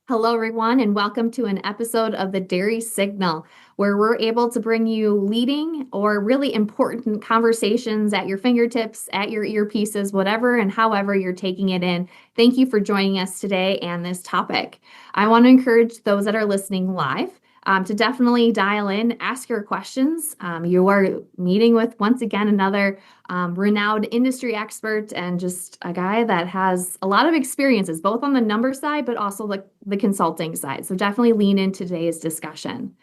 Hello, everyone, and welcome to an episode of the Dairy Signal, where we're able to bring you leading or really important conversations at your fingertips, at your earpieces, whatever and however you're taking it in. Thank you for joining us today and this topic. I want to encourage those that are listening live to definitely dial in, ask your questions. You are meeting with, once again, another renowned industry expert and just a guy that has a lot of experiences, both on the number side, but also the consulting side. So definitely lean into today's discussion.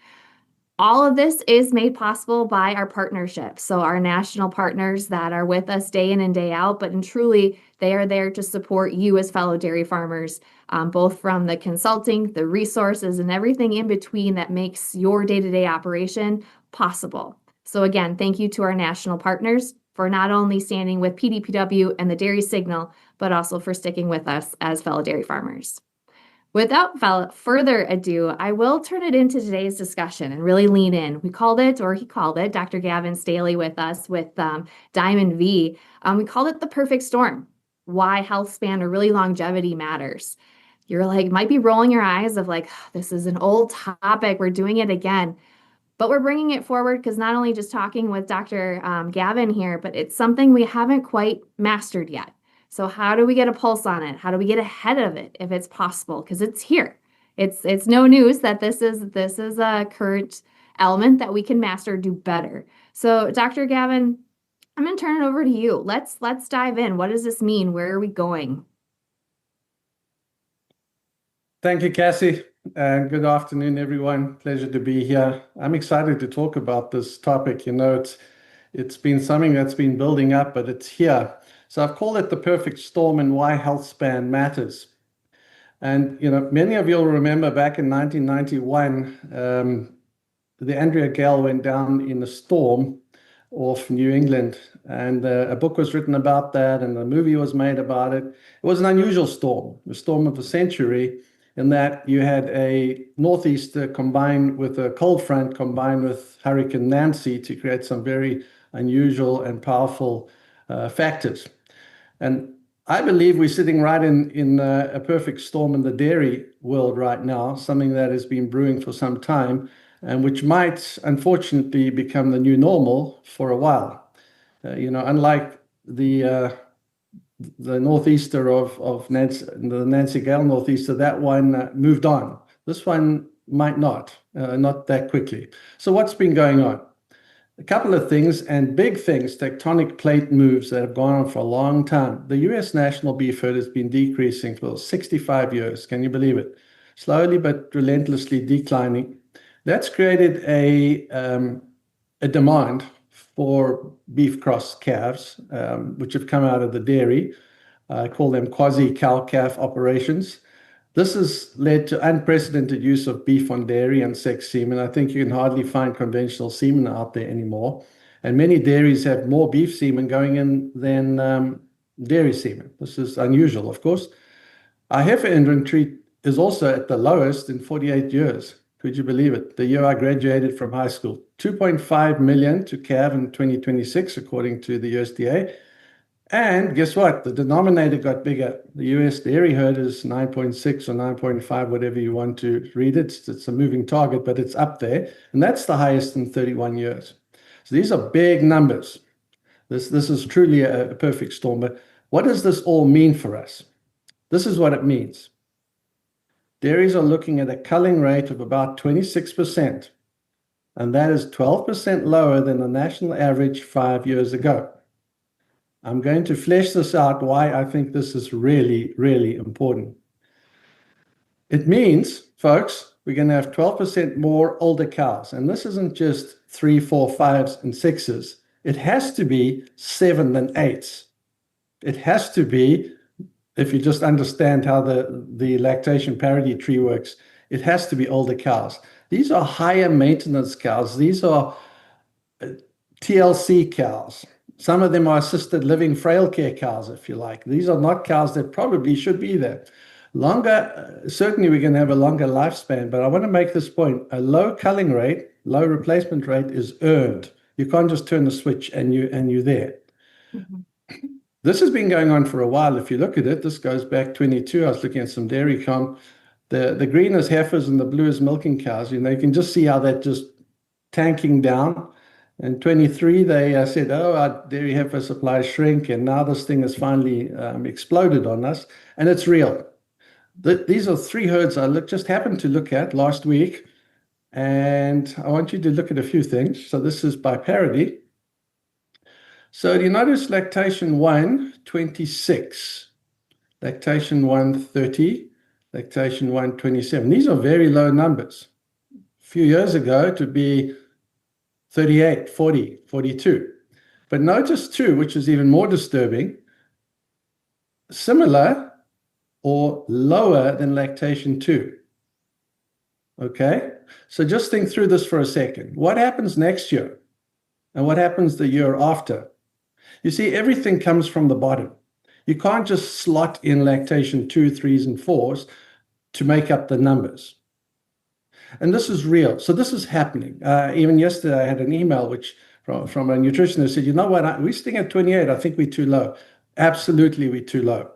All of this is made possible by our partnership. So our national partners that are with us day in and day out, but truly they are there to support you as fellow dairy farmers, both from the consulting, the resources, and everything in between that makes your day-to-day operation possible. So again, thank you to our national partners for not only standing with PDPW and the Dairy Signal, but also for sticking with us as fellow dairy farmers. Without further ado, I will turn it into today's discussion and really lean in. He called it, Dr. Gavin Staley with us with Diamond V. We called it the perfect storm. Why health span or really longevity matters. You're might be rolling your eyes of this is an old topic. We're doing it again. But we're bringing it forward because not only just talking with Dr. Gavin here, but it's something we haven't quite mastered yet. So how do we get a pulse on it? How do we get ahead of it if it's possible? Because it's here. It's no news that this is a current element that we can master, do better. So Dr. Gavin, I'm going to turn it over to you. Let's dive in. What does this mean? Where are we going? Thank you, Cassie, and good afternoon, everyone. Pleasure to be here. I'm excited to talk about this topic. It's been something that's been building up, but it's here. So I've called it the perfect storm and why health span matters. And many of you will remember back in 1991, the Andrea Gale went down in a storm off New England, and a book was written about that, and a movie was made about it. It was an unusual storm, the storm of the century, in that you had a northeaster combined with a cold front combined with Hurricane Nancy to create some very unusual and powerful factors. And I believe we're sitting right in a perfect storm in the dairy world right now, something that has been brewing for some time and which might unfortunately become the new normal for a while. Unlike the northeaster of Nancy, the Nancy Gale northeaster, that one moved on. This one might not that quickly. So what's been going on? A couple of things and big things, tectonic plate moves that have gone on for a long time. The US national beef herd has been decreasing for 65 years. Can you believe it? Slowly but relentlessly declining. That's created a demand for beef cross calves, which have come out of the dairy. I call them quasi-cow-calf operations. This has led to unprecedented use of beef on dairy and sex semen. I think you can hardly find conventional semen out there anymore. And many dairies have more beef semen going in than dairy semen. This is unusual, of course. Our heifer inventory is also at the lowest in 48 years. Could you believe it? The year I graduated from high school. 2.5 million to calve in 2026, according to the USDA. And guess what? The denominator got bigger. The US dairy herd is 9.6 or 9.5, whatever you want to read it. It's a moving target, but it's up there. And that's the highest in 31 years. So these are big numbers. This is truly a perfect storm. But what does this all mean for us? This is what it means. Dairies are looking at a culling rate of about 26%. And that is 12% lower than the national average 5 years ago. I'm going to flesh this out why I think this is really, really important. It means, folks, we're going to have 12% more older cows. And this isn't just 3, 4, 5s, and 6s. It has to be 7 and 8s. It has to be, if you just understand how the lactation parity tree works, it has to be older cows. These are higher maintenance cows. These are TLC cows. Some of them are assisted living frail care cows, if you like. These are not cows that probably should be there. Certainly we're going to have a longer lifespan, but I want to make this point. A low culling rate, low replacement rate is earned. You can't just turn the switch and you're there. Mm-hmm. This has been going on for a while. If you look at it, this goes back 22. I was looking at some dairy comp. The green is heifers and the blue is milking cows. You can just see how that just tanking down. In 23, they said, oh, our dairy heifer supply shrink, and now this thing has finally exploded on us, and it's real. These are 3 herds I just happened to look at last week, and I want you to look at a few things. So this is by parity. So do you notice lactation 1, 26, lactation 1, 30, lactation 1, 27. These are very low numbers. A few years ago, it would be 38, 40, 42. But notice 2, which is even more disturbing, similar or lower than lactation 2. Okay? So just think through this for a second. What happens next year? And what happens the year after? You see, everything comes from the bottom. You can't just slot in lactation 2, 3s, and 4s to make up the numbers. And this is real. So this is happening. Even yesterday, I had an email from a nutritionist who said, you know what, we're sitting at 28. I think we're too low. Absolutely, we're too low.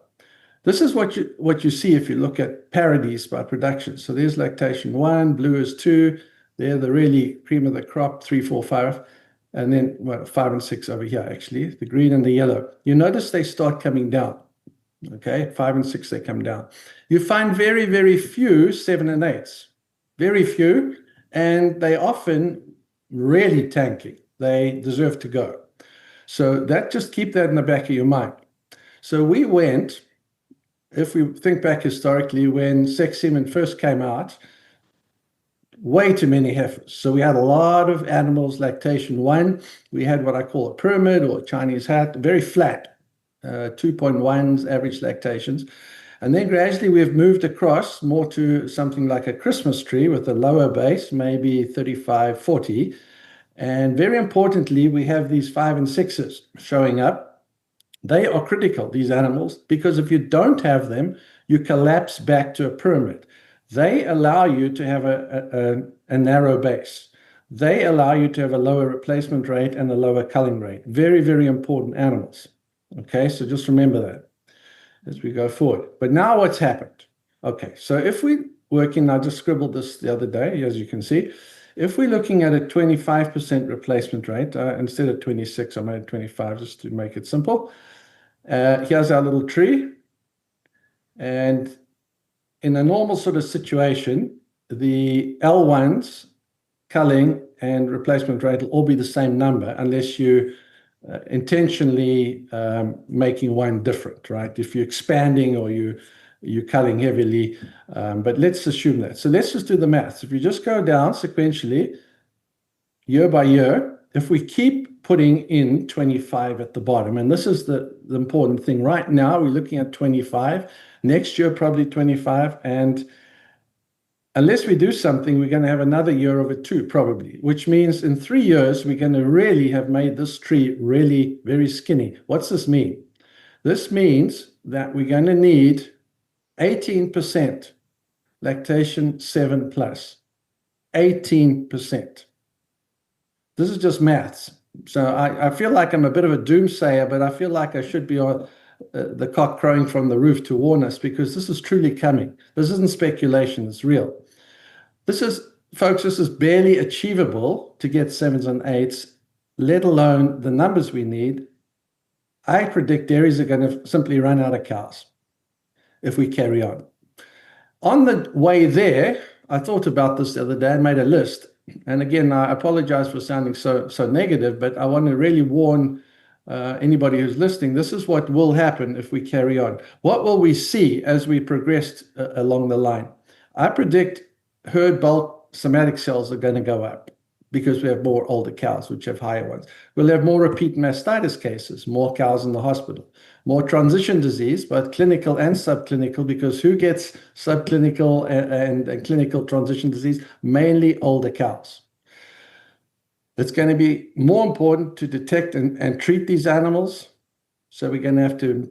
This is what you see if you look at parities by production. So there's lactation 1, blue is 2. They're the really cream of the crop, 3, 4, 5. And then 5 and 6 over here, actually, the green and the yellow. You notice they start coming down. Okay, 5 and 6, they come down. You find very, very few 7 and 8s. Very few, and they often really tanking. They deserve to go. So just keep that in the back of your mind. So we went, if we think back historically, when sex semen first came out, way too many heifers. So we had a lot of animals, lactation 1. We had what I call a pyramid or a Chinese hat, very flat, 2.1s average lactations. And then gradually we've moved across more to something like a Christmas tree with a lower base, maybe 35, 40. And very importantly, we have these 5 and 6s showing up. They are critical, these animals, because if you don't have them, you collapse back to a pyramid. They allow you to have a narrow base. They allow you to have a lower replacement rate and a lower culling rate. Very, very important animals. Okay, so just remember that as we go forward. But now what's happened? Okay, so if we work in, I just scribbled this the other day, as you can see. If we're looking at a 25% replacement rate, instead of 26, I made 25 just to make it simple. Here's our little tree. And in a normal sort of situation, the L1s, culling and replacement rate will all be the same number unless you intentionally making one different, right? If you're expanding or you're culling heavily, but let's assume that. So let's just do the maths. If you just go down sequentially, year by year, if we keep putting in 25 at the bottom, and this is the important thing. Right now, we're looking at 25. Next year, probably 25. And unless we do something, we're going to have another year of it too, probably, which means in 3 years, we're going to really have made this tree really very skinny. What's this mean? This means that we're going to need 18% lactation 7 plus. 18%. This is just maths. So I feel like I'm a bit of a doomsayer, but I feel like I should be on the cock crowing from the roof to warn us, because this is truly coming. This isn't speculation, it's real. Folks, this is barely achievable to get 7s and 8s, let alone the numbers we need. I predict dairies are going to simply run out of cows if we carry on. On the way there, I thought about this the other day and made a list. And again, I apologize for sounding so negative, but I want to really warn anybody who's listening. This is what will happen if we carry on. What will we see as we progress along the line? I predict herd bulk somatic cells are going to go up because we have more older cows, which have higher ones. We'll have more repeat mastitis cases, more cows in the hospital, more transition disease, both clinical and subclinical, because who gets subclinical and clinical transition disease? Mainly older cows. It's going to be more important to detect and treat these animals. So we're going to have to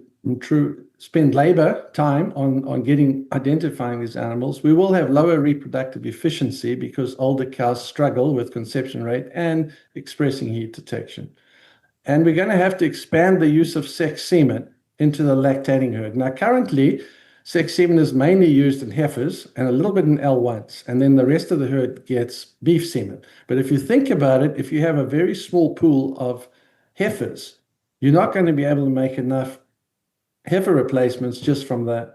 spend labor time on identifying these animals. We will have lower reproductive efficiency because older cows struggle with conception rate and expressing heat detection. And we're going to have to expand the use of sex semen into the lactating herd. Now, currently, Sex semen is mainly used in heifers and a little bit in L1s, and then the rest of the herd gets beef semen. But if you think about it, if you have a very small pool of heifers, you're not going to be able to make enough heifer replacements just from the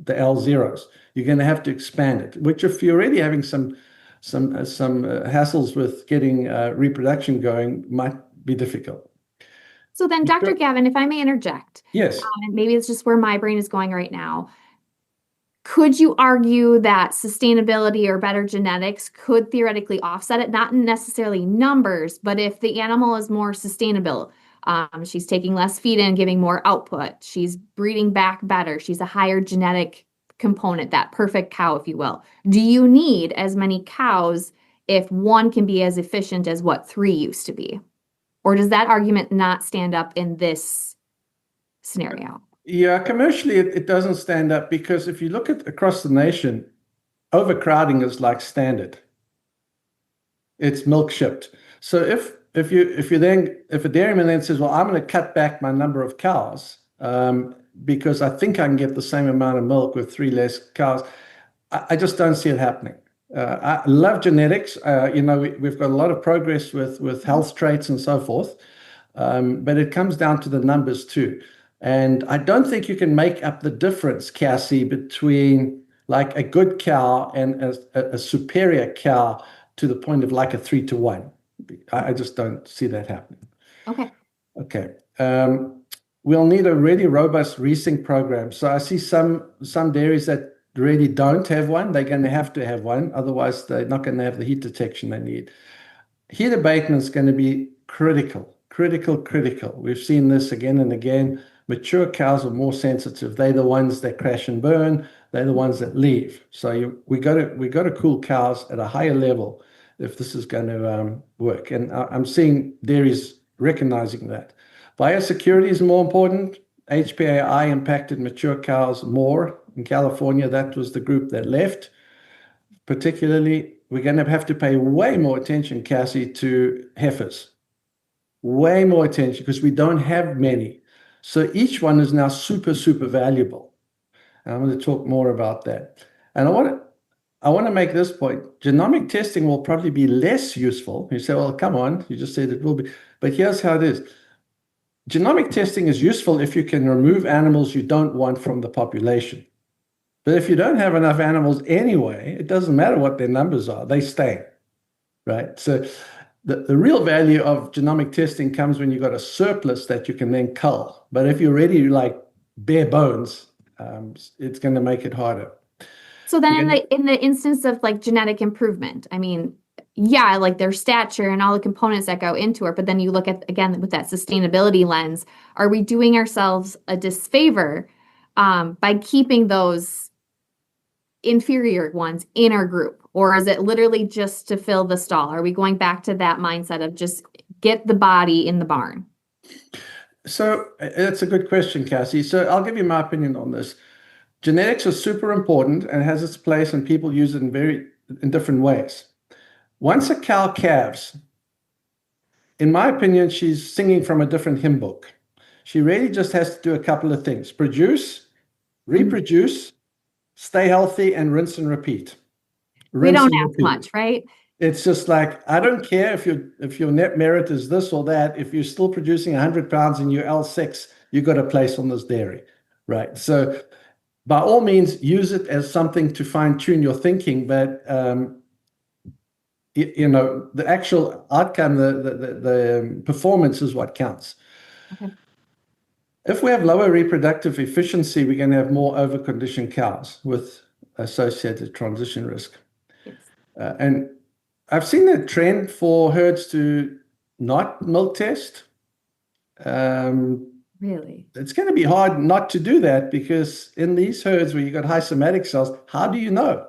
L0s. You're going to have to expand it, which if you're already having some hassles with getting reproduction going, might be difficult. So then, Dr. Gavin, if I may interject, yes, and maybe it's just where my brain is going right now. Could you argue that sustainability or better genetics could theoretically offset it? Not necessarily numbers, but if the animal is more sustainable, she's taking less feed in, giving more output, she's breeding back better, she's a higher genetic component, that perfect cow, if you will. Do you need as many cows if one can be as efficient as what 3 used to be? Or does that argument not stand up in this scenario? Yeah, commercially it doesn't stand up because if you look at across the nation, overcrowding is like standard. It's milk shipped. So if a dairyman then says, well, I'm going to cut back my number of cows because I think I can get the same amount of milk with 3 less cows, I just don't see it happening. I love genetics. We've got a lot of progress with health traits and so forth, but it comes down to the numbers too. And I don't think you can make up the difference, Cassie, between like a good cow and a superior cow to the point of like a 3-to-1. I just don't see that happening. Okay. We'll need a really robust resync program. So I see some dairies that really don't have one. They're going to have one. Otherwise, they're not going to have the heat detection they need. Heat abatement is going to be critical. We've seen this again and again. Mature cows are more sensitive. They're the ones that crash and burn. They're the ones that leave. So we got to cool cows at a higher level if this is going to work. And I'm seeing dairies recognizing that. Biosecurity is more important. HPAI impacted mature cows more. In California, that was the group that left. Particularly, we're going to have to pay way more attention, Cassie, to heifers. Way more attention because we don't have many. So each one is now super valuable. And I'm going to talk more about that. And I want to make this point. Genomic testing will probably be less useful. You say, well, come on, you just said it will be. But here's how it is. Genomic testing is useful if you can remove animals you don't want from the population. But if you don't have enough animals anyway, it doesn't matter what their numbers are, they stay, right? So the real value of genomic testing comes when you've got a surplus that you can then cull. But if you're already like bare bones, it's going to make it harder. So then in the instance of like genetic improvement, I mean, yeah, like their stature and all the components that go into it, but then you look at, again, with that sustainability lens, are we doing ourselves a disfavor by keeping those inferior ones in our group? Or is it literally just to fill the stall? Are we going back to that mindset of just get the body in the barn? So it's a good question, Cassie. So I'll give you my opinion on this. Genetics is super important and has its place, and people use it in different ways. Once a cow calves, in my opinion, she's singing from a different hymn book. She really just has to do a couple of things: produce, reproduce, stay healthy, and rinse and repeat. We don't ask much, right? It's just like, I don't care if your net merit is this or that. If you're still producing 100 pounds in your L6, you got a place on this dairy, right? So by all means, use it as something to fine tune your thinking, but the actual outcome, the performance is what counts. Okay. If we have lower reproductive efficiency, we're going to have more overconditioned cows with associated transition risk. Yes. And I've seen a trend for herds to not milk test. Really? It's going to be hard not to do that because in these herds where you've got high somatic cells, how do you know?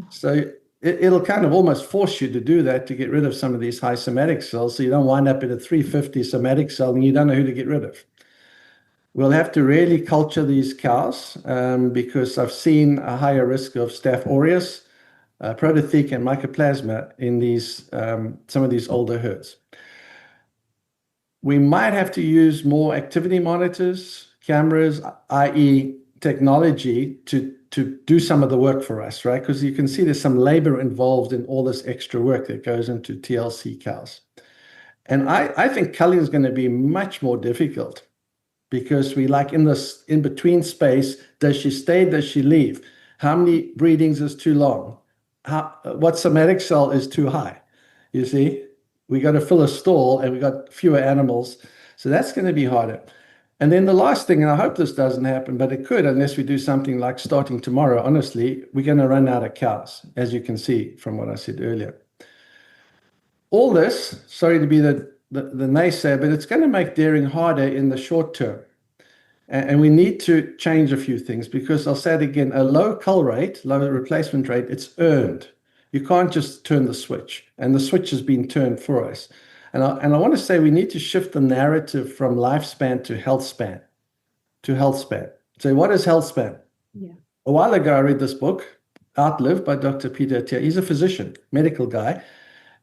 So it'll kind of almost force you to do that to get rid of some of these high somatic cells so you don't wind up in a 350 somatic cell and you don't know who to get rid of. We'll have to really culture these cows because I've seen a higher risk of Staph aureus, prototheca, and mycoplasma in these some of these older herds. We might have to use more activity monitors, cameras, i.e. technology, to do some of the work for us, right? Because you can see there's some labor involved in all this extra work that goes into TLC cows. And I think culling is going to be much more difficult because we like in this in-between space. Does she stay? Does she leave? How many breedings is too long? What somatic cell is too high? You see, we got to fill a stall and we got fewer animals. So that's going to be harder. And then the last thing, and I hope this doesn't happen, but it could unless we do something like starting tomorrow, honestly, we're going to run out of cows, as you can see from what I said earlier. All this, sorry to be the naysayer, but it's going to make dairying harder in the short term. And we need to change a few things because I'll say it again, a low cull rate, low replacement rate, it's earned. You can't just turn the switch, and the switch has been turned for us. And I want to say we need to shift the narrative from lifespan to health span. So what is health span? Yeah. A while ago, I read this book, Outlive by Dr. Peter Attia. He's a physician, medical guy.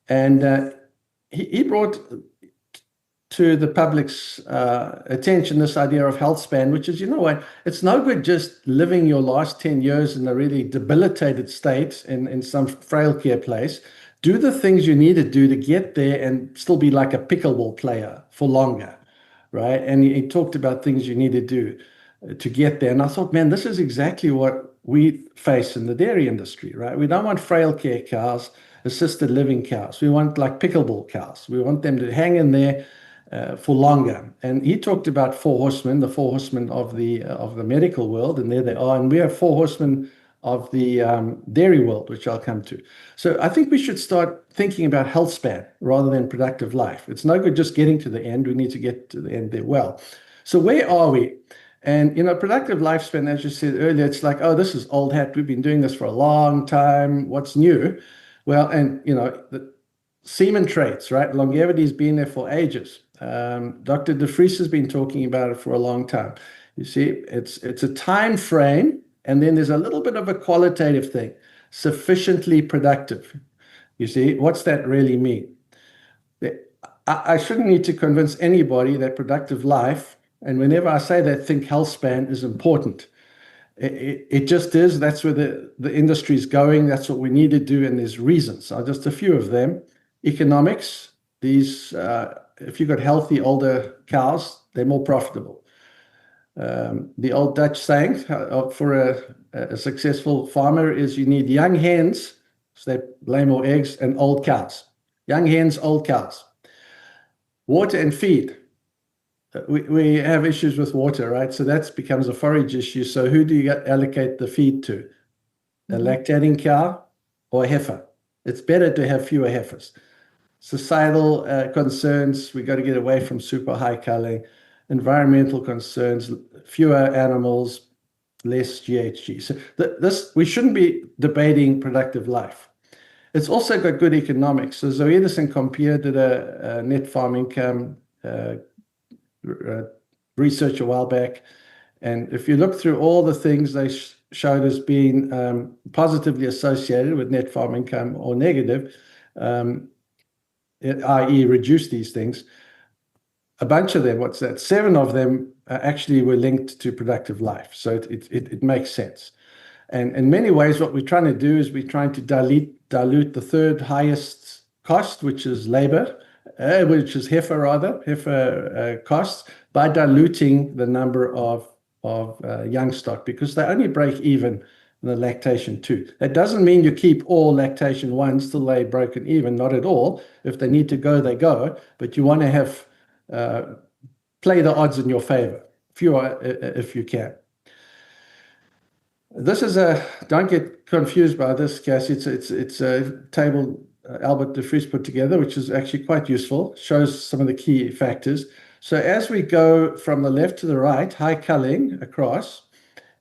And he brought to the public's attention this idea of health span, which is, you know what, it's no good just living your last 10 years in a really debilitated state in some frail care place. Do the things you need to do to get there and still be like a pickleball player for longer, right? And he talked about things you need to do to get there. And I thought, man, this is exactly what we face in the dairy industry, right? We don't want frail care cows, assisted living cows. We want like pickleball cows. We want them to hang in there for longer. And he talked about four horsemen, the four horsemen of the medical world, and there they are. And we have four horsemen of the dairy world, which I'll come to. So I think we should start thinking about health span rather than productive life. It's no good just getting to the end. We need to get to the end there well. So where are we? And, you know, productive lifespan, as you said earlier, it's like, oh, this is old hat. We've been doing this for a long time. What's new? Well, and, you know, the semen traits, right? Longevity has been there for ages. Dr. De Vries has been talking about it for a long time. You see, it's a time frame. And then there's a little bit of a qualitative thing, sufficiently productive. You see, what's that really mean? I shouldn't need to convince anybody that productive life, and whenever I say that, think health span is important. It just is. That's where the industry is going. That's what we need to do, and there's reasons. Just a few of them. Economics. These, if you've got healthy older cows, they're more profitable. The old Dutch saying for a successful farmer is you need young hens, so they lay more eggs, and old cows. Young hens, old cows. Water and feed. We have issues with water, right? So that becomes a forage issue. So who do you allocate the feed to? A lactating cow or a heifer? It's better to have fewer heifers. Societal concerns, we got to get away from super high culling. Environmental concerns, fewer animals, less GHG. So we shouldn't be debating productive life. It's also got good economics. So Zoetis and Compere did a net farm income research a while back. And if you look through all the things they showed as being positively associated with net farm income or negative, i.e. reduce these things, a bunch of them, 7 of them actually were linked to productive life. So it makes sense. And in many ways, what we're trying to do is we're trying to dilute the third highest cost, which is labor, which is heifer costs, by diluting the number of young stock, because they only break even in the lactation 2. That doesn't mean you keep all lactation 1s till they're broken even, not at all. If they need to go, they go. But you want to have play the odds in your favor, fewer if you can. This is don't get confused by this, Cassie. It's a table Albert De Vries put together, which is actually quite useful, shows some of the key factors. So as we go from the left to the right, high culling across,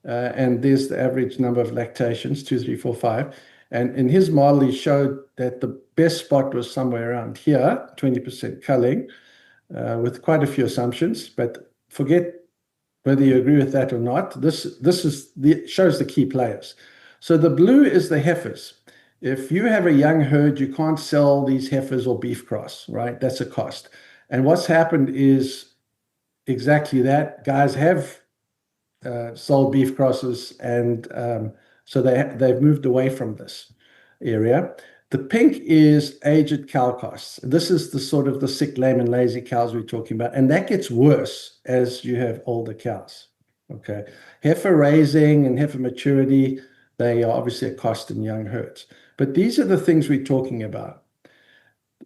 and there's the average number of lactations, 2, 3, 4, 5. And in his model, he showed that the best spot was somewhere around here, 20% culling, with quite a few assumptions, but forget whether you agree with that or not. This shows the key players. So the blue is the heifers. If you have a young herd, you can't sell these heifers or beef cross, right? That's a cost. And what's happened is exactly that. Guys have sold beef crosses, and so they've moved away from this area. The pink is aged cow costs. This is the sort of the sick, lame, and lazy cows we're talking about, and that gets worse as you have older cows. Okay, heifer raising and heifer maturity, they are obviously a cost in young herds. But these are the things we're talking about.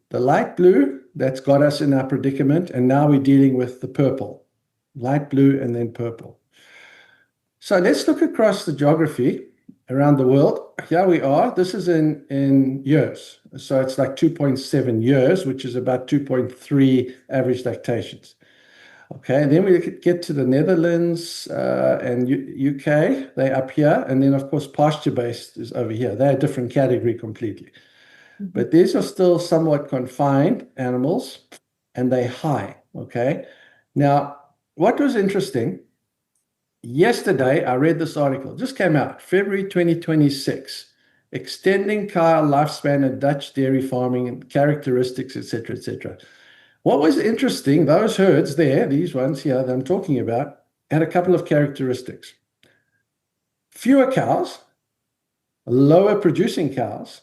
The light blue, that's got us in our predicament, and now we're dealing with the purple. Light blue and then purple. So let's look across the geography around the world. Here we are. This is in years. So it's like 2.7 years, which is about 2.3 average lactations. Okay, and then we get to the Netherlands and UK. They're up here. And then, of course, pasture-based is over here. They're a different category completely. But these are still somewhat confined animals, and they're high. Okay, now, what was interesting, yesterday I read this article, just came out, February 2026, extending cow lifespan in Dutch dairy farming and characteristics, etc., etc. What was interesting, those herds there, these ones here that I'm talking about, had a couple of characteristics. Fewer cows, lower producing cows.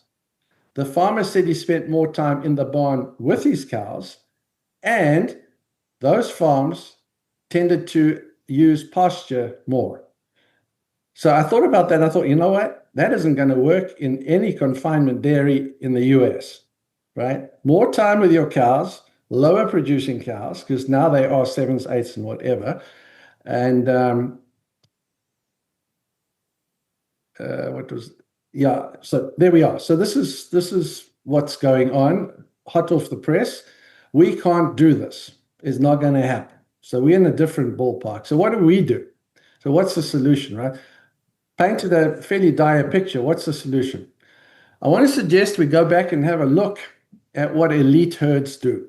The farmer said he spent more time in the barn with his cows, and those farms tended to use pasture more. So I thought about that. And I thought, you know what? That isn't going to work in any confinement dairy in the US, right? More time with your cows, lower producing cows, because now they are sevens, eights, and whatever. And so there we are. So this is what's going on, hot off the press. We can't do this. It's not going to happen. So we're in a different ballpark. So what do we do? So what's the solution, right? Painted a fairly dire picture. What's the solution? I want to suggest we go back and have a look at what elite herds do.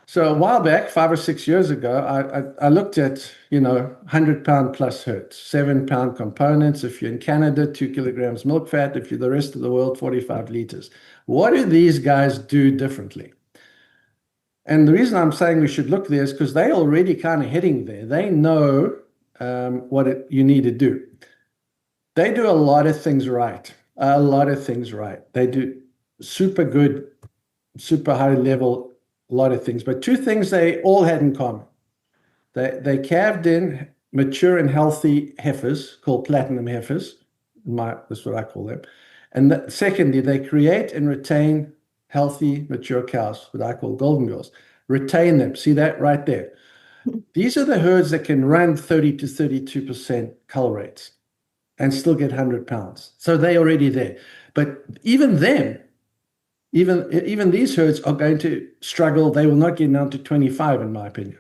So a while back, 5 or 6 years ago, I looked at, 100-pound plus herds, 7-pound components. If you're in Canada, 2 kilograms milk fat. If you're the rest of the world, 45 liters. What do these guys do differently? And the reason I'm saying we should look there is because they're already kind of heading there. They know what you need to do. They do a lot of things right. A lot of things right. They do super good, super high level, a lot of things. But two things they all had in common. They calved in mature and healthy heifers called platinum heifers. That's what I call them. And secondly, they create and retain healthy, mature cows, what I call golden girls. Retain them. See that right there? These are the herds that can run 30 to 32% cull rates and still get 100 pounds. So they're already there. But even them, even these herds are going to struggle. They will not get down to 25, in my opinion.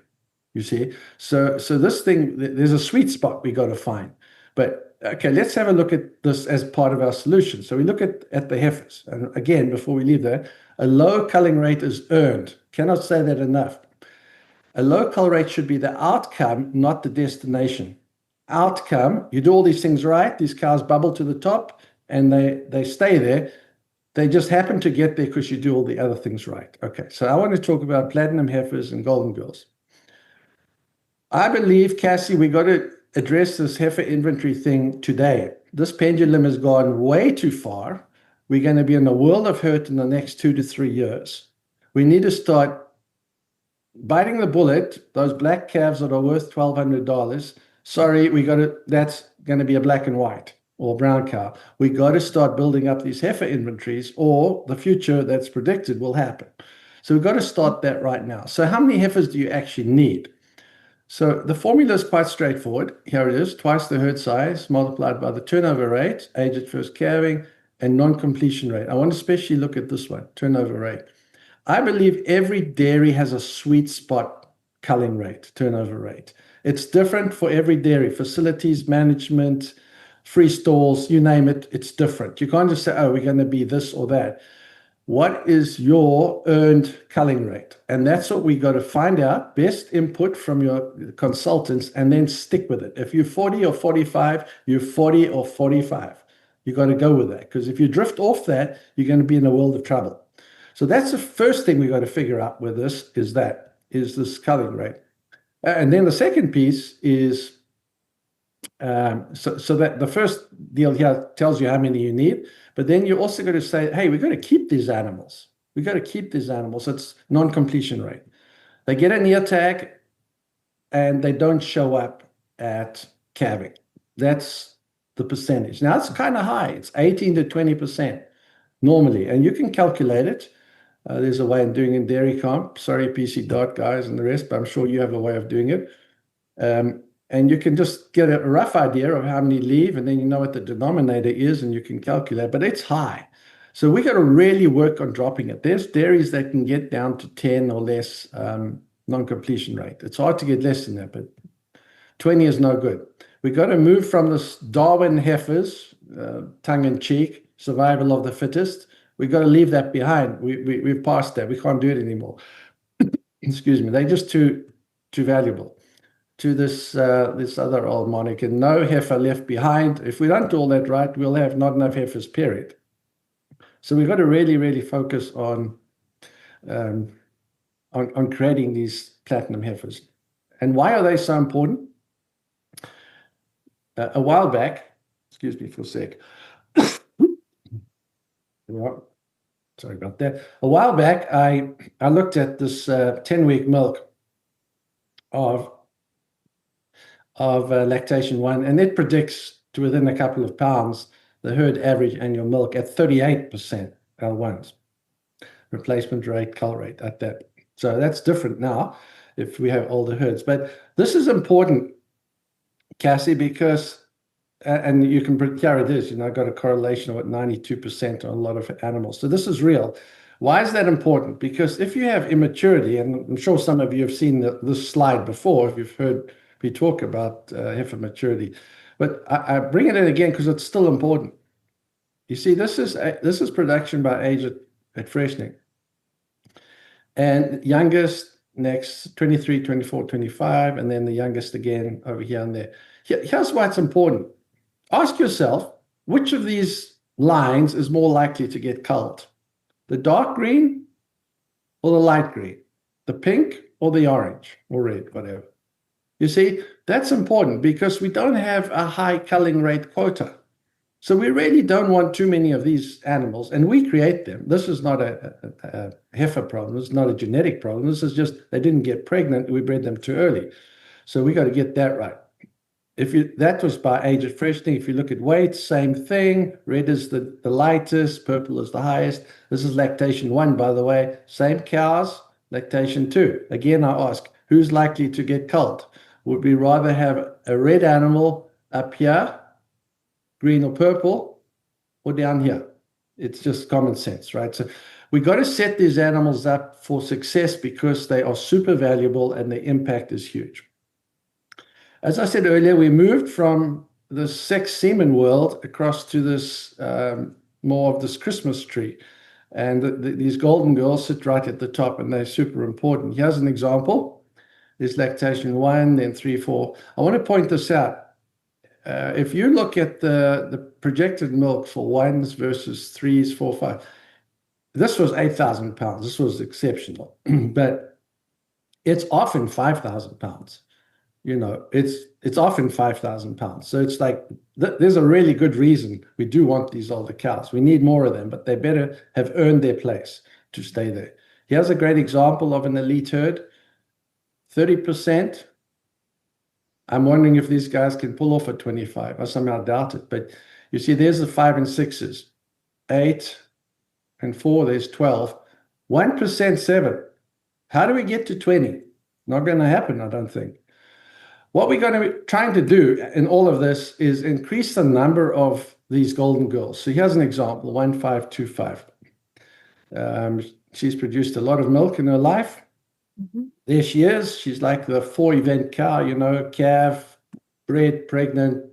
You see? So this thing, there's a sweet spot we got to find. But okay, let's have a look at this as part of our solution. So we look at the heifers. And again, before we leave there, a low culling rate is earned. Cannot say that enough. A low cull rate should be the outcome, not the destination. Outcome, you do all these things right, these cows bubble to the top, and they stay there. They just happen to get there because you do all the other things right. Okay, so I want to talk about platinum heifers and golden girls. I believe, Cassie, we got to address this heifer inventory thing today. This pendulum has gone way too far. We're going to be in a world of hurt in the next 2 to 3 years. We need to start biting the bullet. Those black calves that are worth $1,200. Sorry, that's going to be a black and white or brown cow. We got to start building up these heifer inventories, or the future that's predicted will happen. So we've got to start that right now. So how many heifers do you actually need? So the formula is quite straightforward. Here it is, twice the herd size multiplied by the turnover rate, age at first calving, and non-completion rate. I want to especially look at this one, turnover rate. I believe every dairy has a sweet spot culling rate, turnover rate. It's different for every dairy, facilities, management, free stalls, you name it, it's different. You can't just say, oh, we're going to be this or that. What is your earned culling rate? And that's what we got to find out, best input from your consultants, and then stick with it. If you're 40 or 45, you're 40 or 45. You got to go with that, because if you drift off that, you're going to be in a world of trouble. So that's the first thing we got to figure out with this is this culling rate. And then the second piece is So that the first deal here tells you how many you need, but then you also got to say, hey, we've got to keep these animals. We've got to keep these animals. It's non-completion rate. They get an ear tag and they don't show up at calving. That's the percentage. Now, it's kind of high. It's 18 to 20% normally, and you can calculate it. There's a way of doing it in Dairy Comp. Sorry, PC Dot guys and the rest, but I'm sure you have a way of doing it. And you can just get a rough idea of how many leave, and then you know what the denominator is, and you can calculate, but it's high. So we got to really work on dropping it. There's dairies that can get down to 10 or less non-completion rate. It's hard to get less than that, but 20 is no good. We got to move from this Darwin heifers, tongue-in-cheek, survival of the fittest. We got to leave that behind. We've passed that. We can't do it anymore. Excuse me. They're just too valuable to this other old monarch, and no heifer left behind. If we don't do all that right, we'll have not enough heifers, period. So we've got to really, really focus on creating these platinum heifers. And why are they so important? A while back, excuse me for a sec. Sorry about that. A while back, I looked at this 10-week milk of lactation 1, and it predicts to within a couple of pounds the herd average annual milk at 38% L1s, replacement rate, cull rate at that. So that's different now if we have older herds. But this is important, Cassie, because, and you can carry this, got a correlation of 92% on a lot of animals. So this is real. Why is that important? Because if you have immaturity, and I'm sure some of you have seen this slide before, if you've heard we talk about heifer maturity, but I bring it in again because it's still important. You see, this is production by age at freshening. And youngest next 23, 24, 25, and then the youngest again over here and there. Here's why it's important. Ask yourself, which of these lines is more likely to get culled? The dark green or the light green? The pink or the orange or red, whatever. You see, that's important because we don't have a high culling rate quota. So we really don't want too many of these animals, and we create them. This is not a heifer problem. This is not a genetic problem. This is just they didn't get pregnant. We bred them too early. So we got to get that right. That was by age of freshening. If you look at weight, same thing. Red is the lightest, purple is the highest. This is lactation 1, by the way. Same cows, lactation 2. Again, I ask, who's likely to get culled? Would we rather have a red animal up here, green or purple, or down here? It's just common sense, right? So we got to set these animals up for success because they are super valuable and the impact is huge. As I said earlier, we moved from the sex semen world across to this more of this Christmas tree. And these golden girls sit right at the top and they're super important. Here's an example. There's lactation 1, then 3, 4. I want to point this out. If you look at the projected milk for 1s versus 3s, 4, 5, this was 8,000 pounds. This was exceptional. But it's often 5,000 pounds. It's often 5,000 pounds. So it's like there's a really good reason we do want these older cows. We need more of them, but they better have earned their place to stay there. Here's a great example of an elite herd. 30%. I'm wondering if these guys can pull off a 25. I somehow doubt it. But you see, there's the 5 and 6s. 8 and 4, there's 12. 1%, 7. How do we get to 20? Not going to happen, I don't think. What we're going to be trying to do in all of this is increase the number of these golden girls. So here's an example, 1525. She's produced a lot of milk in her life. Mm-hmm. There she is. She's like the 4-event cow, calf, bred, pregnant,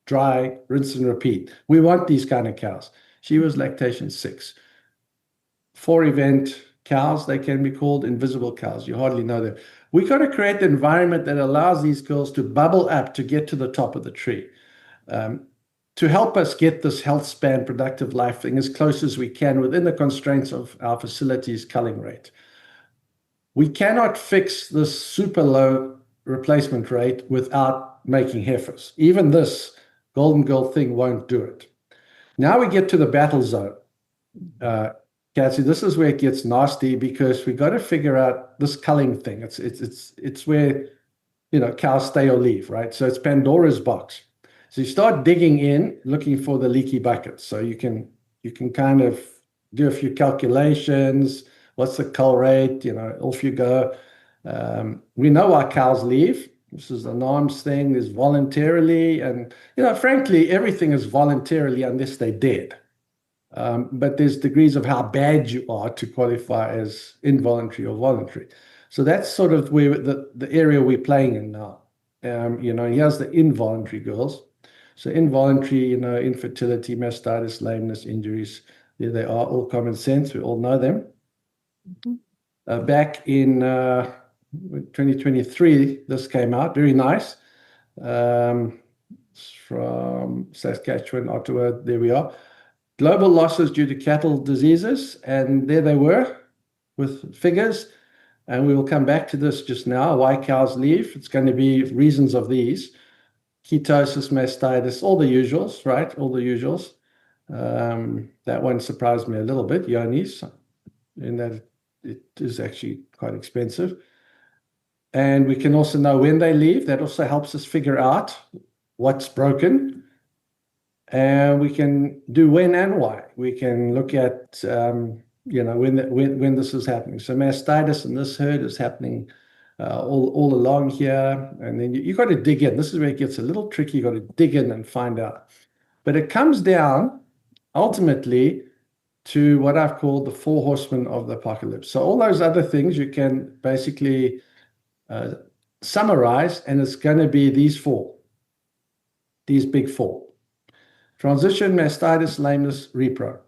dry, rinse and repeat. We want these kind of cows. She was lactation 6. 4-event cows, they can be called invisible cows. You hardly know them. We got to create the environment that allows these girls to bubble up to get to the top of the tree, to help us get this health span, productive life thing as close as we can within the constraints of our facility's culling rate. We cannot fix this super low replacement rate without making heifers. Even this Golden Girl thing won't do it. Now we get to the battle zone. Cassie, this is where it gets nasty because we got to figure out this culling thing. It's where, you know, cows stay or leave, right? So it's Pandora's box. So you start digging in, looking for the leaky buckets. So you can kind of do a few calculations. What's the cull rate? You know, off you go. We know why cows leave. This is a NARMS thing. There's voluntarily, and you know, frankly, everything is voluntarily unless they're dead. But there's degrees of how bad you are to qualify as involuntary or voluntary. So that's sort of where the area we're playing in now. You know, here's the involuntary girls. So involuntary, you know, infertility, mastitis, lameness, injuries, there they are, all common sense. We all know them. Back in 2023, this came out, very nice. It's from Saskatchewan, Ottawa, there we are. Global losses due to cattle diseases, and there they were with figures. And we will come back to this just now, why cows leave. It's going to be reasons of these. Ketosis, mastitis, all the usuals, right? All the usuals. That one surprised me a little bit, Yonis, in that it is actually quite expensive. And we can also know when they leave. That also helps us figure out what's broken. And we can do when and why. We can look at, you know, when this is happening. So mastitis in this herd is happening all along here. And then you got to dig in. This is where it gets a little tricky. You got to dig in and find out. But it comes down ultimately to what I've called the 4 horsemen of the apocalypse. So all those other things you can basically summarize, and it's going to be these 4, these big 4. Transition, mastitis, lameness, repro.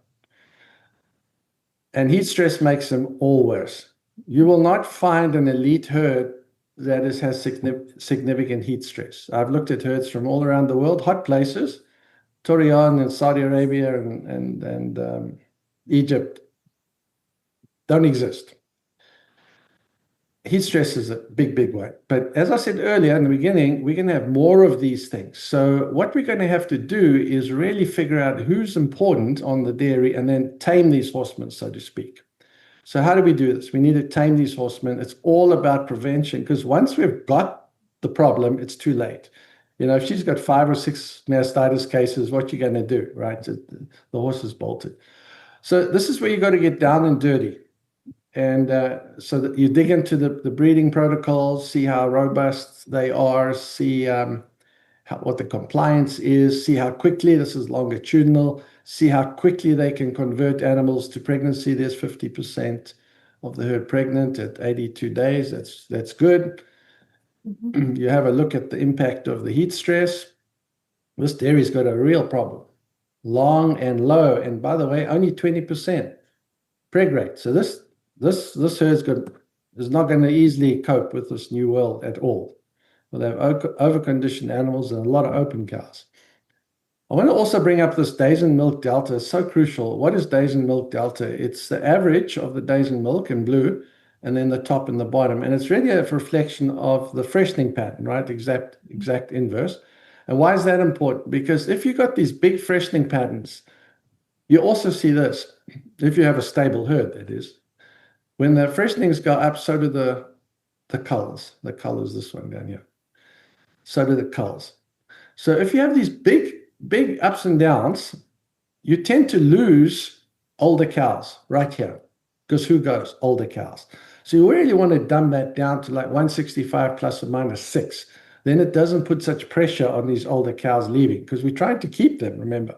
And heat stress makes them all worse. You will not find an elite herd that has significant heat stress. I've looked at herds from all around the world, hot places, Torreon and Saudi Arabia and Egypt don't exist. Heat stress is a big one. But as I said earlier in the beginning, we're going to have more of these things. So what we're going to have to do is really figure out who's important on the dairy and then tame these horsemen, so to speak. So how do we do this? We need to tame these horsemen. It's all about prevention, because once we've got the problem, it's too late. You know, if she's got 5 or 6 mastitis cases, what you going to do, right? The horse is bolted. So this is where you got to get down and dirty. And so that you dig into the breeding protocols, see how robust they are, see what the compliance is, see how quickly, this is longitudinal, see how quickly they can convert animals to pregnancy. There's 50% of the herd pregnant at 82 days. That's good. You have a look at the impact of the heat stress. This dairy's got a real problem. Long and low, and by the way, only 20% preg rate. So this herd is not going to easily cope with this new world at all. Well, they have overconditioned animals and a lot of open cows. I want to also bring up this days in milk delta. It's so crucial. What is days in milk delta? It's the average of the days in milk in blue, and then the top and the bottom. And it's really a reflection of the freshening pattern, right? Exact inverse. And why is that important? Because if you've got these big freshening patterns, you also see this. If you have a stable herd, that is. When the freshenings go up, so do the culls. The cull is this one down here. So do the culls. So if you have these big ups and downs, you tend to lose older cows right here. Because who goes? Older cows. So you really want to dumb that down to like 165 plus or minus 6. Then it doesn't put such pressure on these older cows leaving, because we're trying to keep them, remember.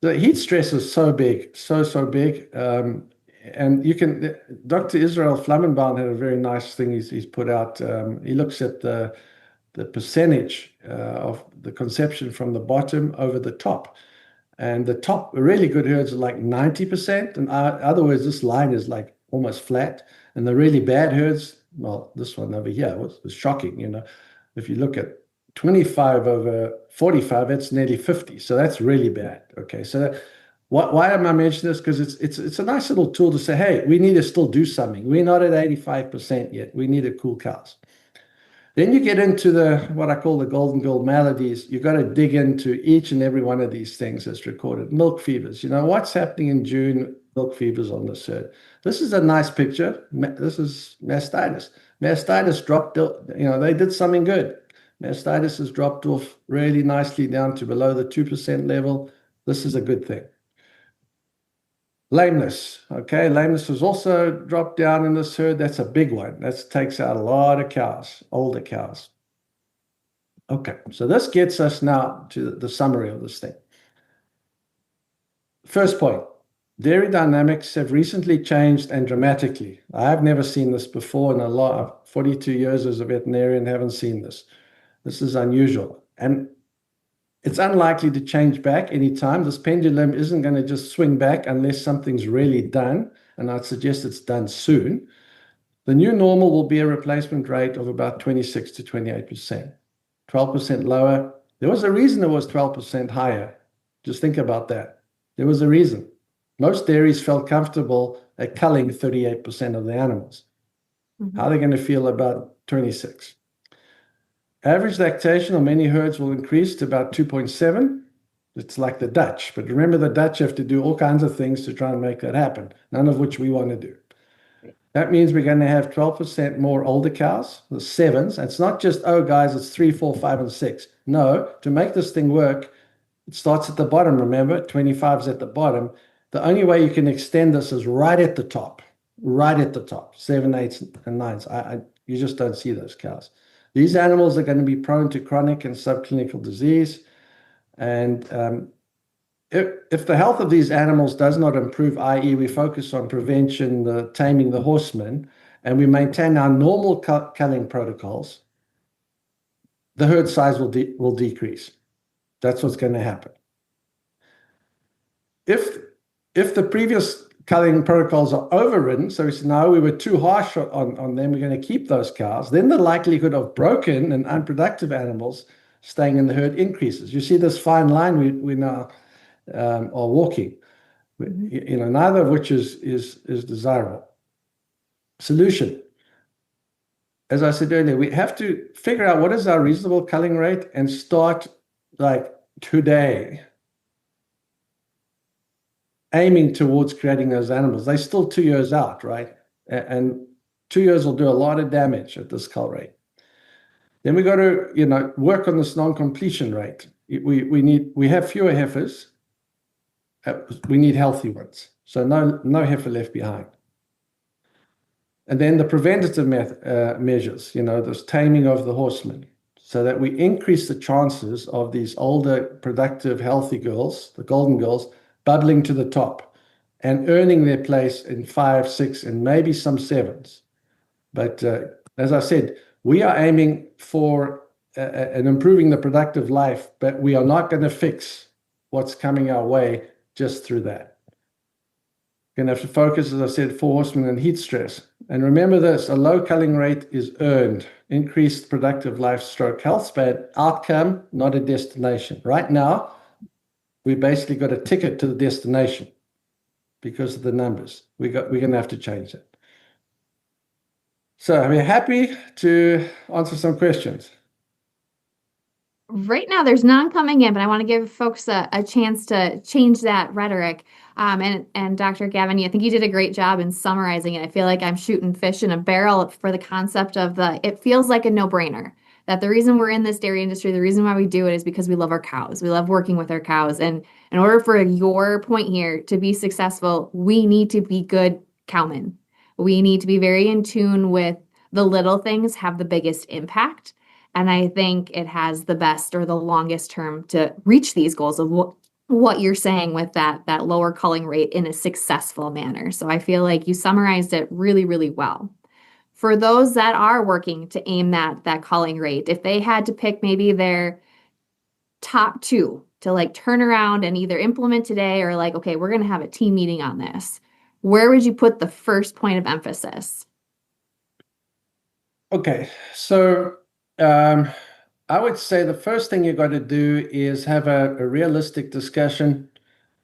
The heat stress is so big, so big. And you can, Dr. Israel Flammenbaum had a very nice thing he's put out. He looks at the percentage of the conception from the bottom over the top. And the top really good herds are like 90%. In other words, this line is like almost flat. And the really bad herds, well, this one over here was shocking. You know, if you look at 25 over 45, it's nearly 50. So that's really bad. Okay, so why am I mentioning this? Because it's a nice little tool to say, hey, we need to still do something. We're not at 85% yet. We need to cool cows. Then you get into what I call the golden girl maladies. You've got to dig into each and every one of these things that's recorded. Milk fevers. What's happening in June? Milk fevers on this herd. This is a nice picture. This is mastitis. Mastitis dropped, they did something good. Mastitis has dropped off really nicely down to below the 2% level. This is a good thing. Lameness. Okay, lameness has also dropped down in this herd. That's a big one. That takes out a lot of cows, older cows. Okay, so this gets us now to the summary of this thing. First point, dairy dynamics have recently changed and dramatically. I have never seen this before in a lot of 42 years as a veterinarian, haven't seen this. This is unusual. And it's unlikely to change back anytime. This pendulum isn't going to just swing back unless something's really done, and I'd suggest it's done soon. The new normal will be a replacement rate of about 26 to 28%, 12% lower. There was a reason it was 12% higher. Just think about that. There was a reason. Most dairies felt comfortable at culling 38% of the animals. How are they going to feel about 26? Average lactation on many herds will increase to about 2.7. It's like the Dutch, but remember the Dutch have to do all kinds of things to try and make that happen, none of which we want to do. That means we're going to have 12% more older cows, the sevens. It's not just, oh, guys, it's 3, 4, 5, and 6. No, to make this thing work, it starts at the bottom, remember? 25 is at the bottom. The only way you can extend this is right at the top, 7, 8, and 9s. You just don't see those cows. These animals are going to be prone to chronic and subclinical disease. And if the health of these animals does not improve, i.e. we focus on prevention, taming the horsemen, and we maintain our normal culling protocols, the herd size will decrease. That's what's going to happen. If the previous culling protocols are overridden, so we said, no, we were too harsh on them, we're going to keep those cows, then the likelihood of broken and unproductive animals staying in the herd increases. You see this fine line we now are walking, neither of which is desirable. Solution. As I said earlier, we have to figure out what is our reasonable culling rate and start like today aiming towards creating those animals. They're still 2 years out, right? And 2 years will do a lot of damage at this cull rate. Then we got to, work on this non-completion rate. We have fewer heifers. We need healthy ones. So no heifer left behind. And then the preventative measures, this taming of the horsemen, so that we increase the chances of these older, productive, healthy girls, the golden girls, bubbling to the top and earning their place in 5, 6, and maybe some 7s. But as I said, we are aiming for and improving the productive life, but we are not going to fix what's coming our way just through that. We're going to have to focus, as I said, for horsemen and heat stress. And remember this, a low culling rate is earned, increased productive life stroke health span, outcome, not a destination. Right now, we basically got a ticket to the destination because of the numbers. We're going to have to change it. So we're happy to answer some questions. Right now, there's none coming in, but I want to give folks a chance to change that rhetoric. And Dr. Gavin, I think you did a great job in summarizing it. I feel like I'm shooting fish in a barrel for the concept of it feels like a no-brainer. That the reason we're in this dairy industry, the reason why we do it is because we love our cows. We love working with our cows. And in order for your point here to be successful, we need to be good cowmen. We need to be very in tune with the little things have the biggest impact. And I think it has the best or the longest term to reach these goals of what you're saying with that lower culling rate in a successful manner. So I feel like you summarized it really, really well. For those that are working to aim that culling rate, if they had to pick maybe their top 2 to turn around and either implement today or okay, we're going to have a team meeting on this, where would you put the first point of emphasis? Okay, so I would say the first thing you've got to do is have a realistic discussion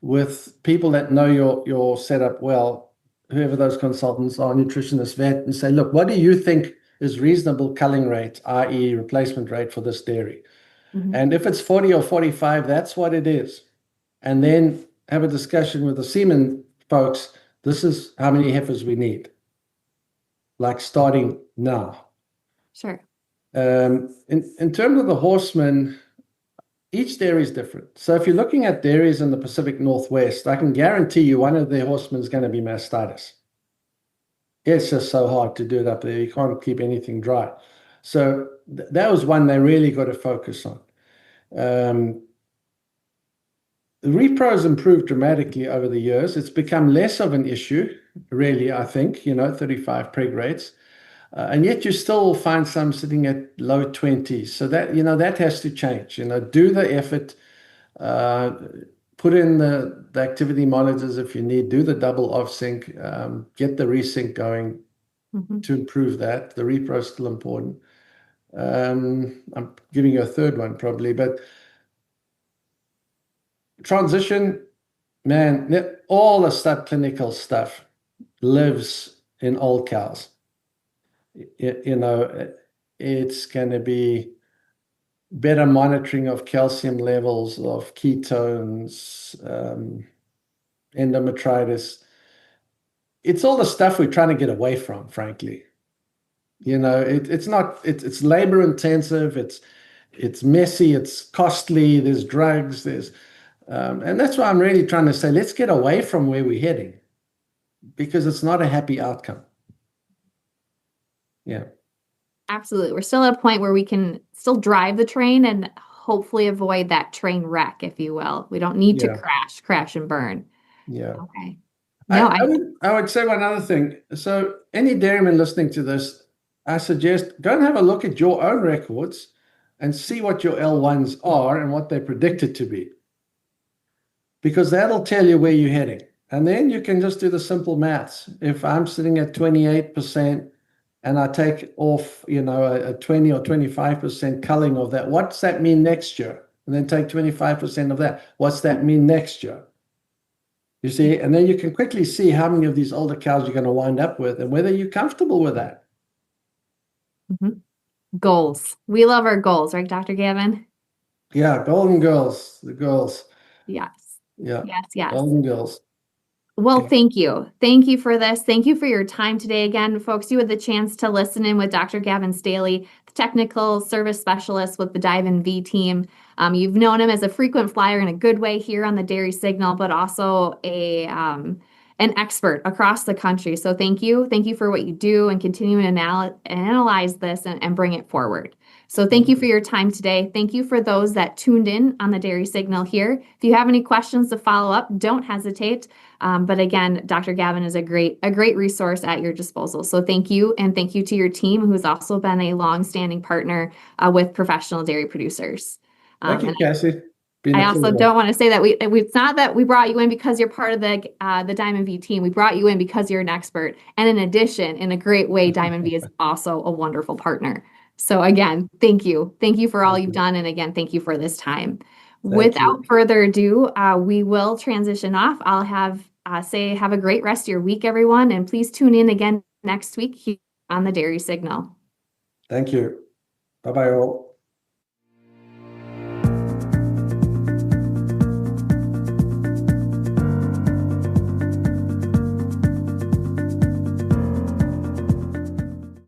with people that know your setup well, whoever those consultants are, nutritionist, vet, and say, look, what do you think is reasonable culling rate, i.e. replacement rate for this dairy. Mhm. And if it's 40 or 45, that's what it is. And then have a discussion with the semen folks. This is how many heifers we need, like starting now. Sure. In terms of the horsemen, each dairy is different. So if you're looking at dairies in the Pacific Northwest, I can guarantee you one of their horsemen is going to be mastitis. It's just so hard to do it up there. You can't keep anything dry. So that was one they really got to focus on. The repro has improved dramatically over the years. It's become less of an issue, really, I think, 35 preg rates. And yet you still find some sitting at low 20s. So that has to change. Do the effort, put in the activity monitors if you need, do the double off sync, get the resync going to improve that. The repro is still important. I'm giving you a third one probably, but transition, man, all the subclinical stuff lives in old cows. It's going to be better monitoring of calcium levels, of ketones, endometritis. It's all the stuff we're trying to get away from, frankly. It's labor intensive, it's messy, it's costly, there's drugs, and that's why I'm really trying to say, let's get away from where we're heading, because it's not a happy outcome. Yeah. Absolutely. We're still at a point where we can still drive the train and hopefully avoid that train wreck, if you will. We don't need to crash and burn. Yeah. Okay. No, I would say one other thing. So any dairyman listening to this, I suggest go and have a look at your own records and see what your L1s are and what they're predicted to be, because that'll tell you where you're heading. And then you can just do the simple maths. If I'm sitting at 28% and I take off, a 20 or 25% culling of that, what's that mean next year? And then take 25% of that. What's that mean next year? You see, and then you can quickly see how many of these older cows you're going to wind up with and whether you're comfortable with that. Goals. We love our goals, right, Dr. Gavin? Yeah, golden girls, the girls. Yes. Yeah. Yes. Golden girls. Well, thank you. Thank you for this. Thank you for your time today. Again, folks, you had the chance to listen in with Dr. Gavin Staley, the technical service specialist with the Diamond V team. You've known him as a frequent flyer in a good way here on the Dairy Signal, but also an expert across the country. So thank you. Thank you for what you do and continuing to analyze this and bring it forward. So thank you for your time today. Thank you for those that tuned in on the Dairy Signal here. If you have any questions to follow up, don't hesitate. But again, Dr. Gavin is a great resource at your disposal. So thank you, and thank you to your team, who's also been a long-standing partner with professional dairy producers. Thank you, Cassie. I also don't want to say that it's not that we brought you in because you're part of the Diamond V team. We brought you in because you're an expert, and in addition, in a great way, Diamond V is also a wonderful partner. So again, thank you for all you've done, and again, thank you for this time. Without further ado, we will transition off. I'll have a great rest of your week, everyone, and please tune in again next week here on the Dairy Signal. Thank you. Bye-bye all.